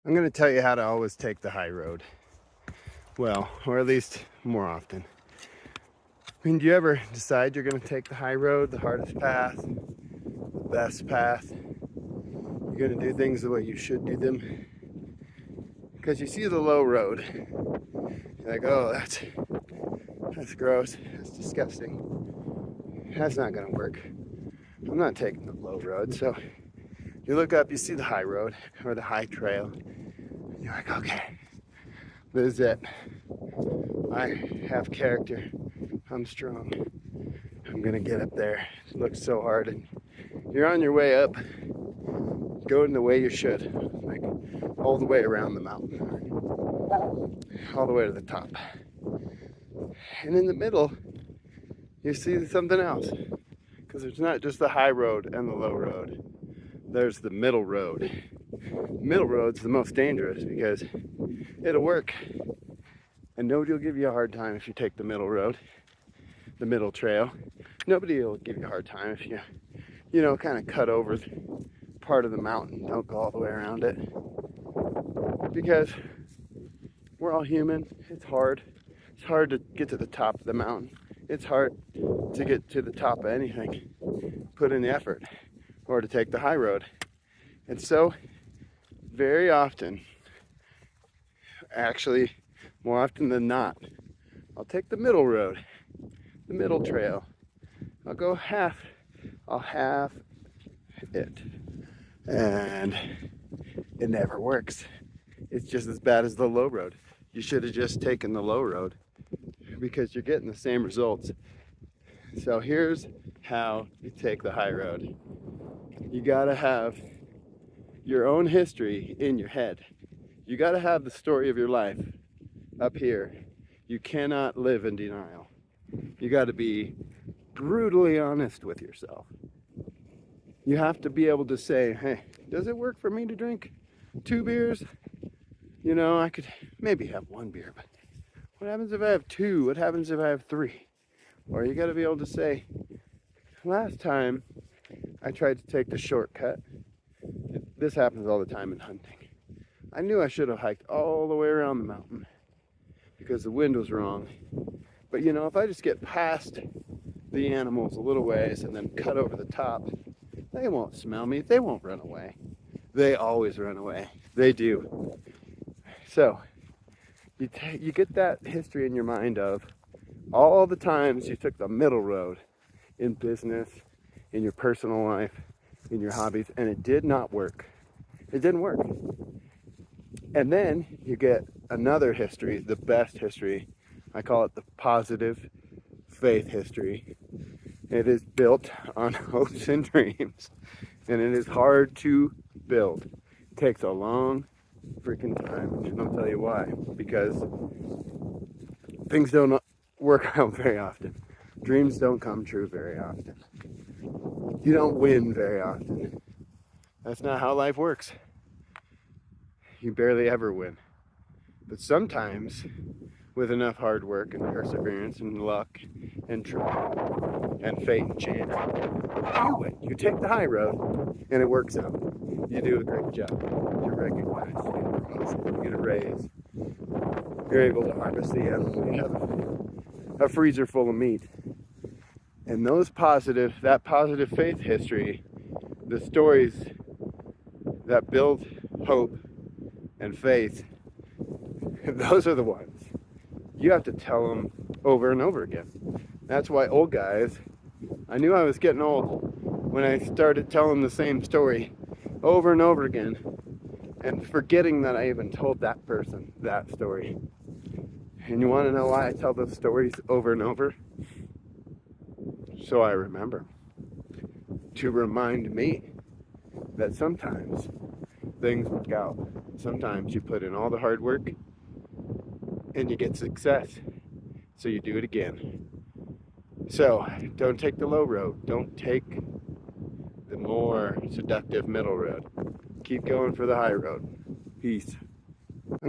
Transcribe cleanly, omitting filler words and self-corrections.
I'm going to tell you how to always take the high road. Well, or at least more often. I mean, do you ever decide you're going to take the high road, the hardest path, the best path? You're going to do things the way you should do them? Because you see the low road. You're like, oh, that's gross. That's disgusting. That's not going to work. I'm not taking the low road. So you look up, you see the high road or the high trail. And you're like, okay, this is it. I have character. I'm strong. I'm gonna get up there. It looks so hard, and you're on your way up, going the way you should, like all the way around the mountain, all the way to the top. And in the middle, you see something else, because there's not just the high road and the low road. There's the middle road. The middle road's the most dangerous because it'll work, and nobody will give you a hard time if you take the middle road, the middle trail. Nobody will give you a hard time if you kind of cut over part of the mountain, don't go all the way around it. Because we're all human. It's hard. It's hard to get to the top of the mountain. It's hard to get to the top of anything. Put in the effort, or to take the high road. And so, very often, actually, more often than not, I'll take the middle road, the middle trail. I'll half it. And it never works. It's just as bad as the low road. You should have just taken the low road because you're getting the same results. So here's how you take the high road. You gotta have your own history in your head. You gotta have the story of your life up here. You cannot live in denial. You gotta be brutally honest with yourself. You have to be able to say, hey, does it work for me to drink 2 beers? I could maybe have 1 beer, but what happens if I have 2? What happens if I have 3? Or you gotta be able to say, last time I tried to take the shortcut. This happens all the time in hunting. I knew I should have hiked all the way around the mountain because the wind was wrong. But if I just get past the animals a little ways and then cut over the top, they won't smell me. They won't run away. They always run away. They do. So you get that history in your mind of all the times you took the middle road in business, in your personal life, in your hobbies, and it did not work. It didn't work. And then you get another history, the best history. I call it the positive faith history. It is built on hopes and dreams, and it is hard to build. It takes a long freaking time, and I'll tell you why. Because things don't work out very often. Dreams don't come true very often. You don't win very often. That's not how life works. You barely ever win. But sometimes, with enough hard work and perseverance and luck and try and fate and chance, you win. You take the high road and it works out. You do a great job. You're recognized. You get a promotion. You get a raise. You're able to harvest the animal. You have a freezer full of meat. And that positive faith history, the stories that build hope and faith, those are the ones you have to tell them over and over again. That's why old guys, I knew I was getting old when I started telling the same story over and over again and forgetting that I even told that person that story. And you want to know why I tell those stories over and over? So I remember. To remind me that sometimes things work out. Sometimes you put in all the hard work and you get success. So you do it again. So don't take the low road. Don't take the more seductive middle road. Keep going for the high road. Peace.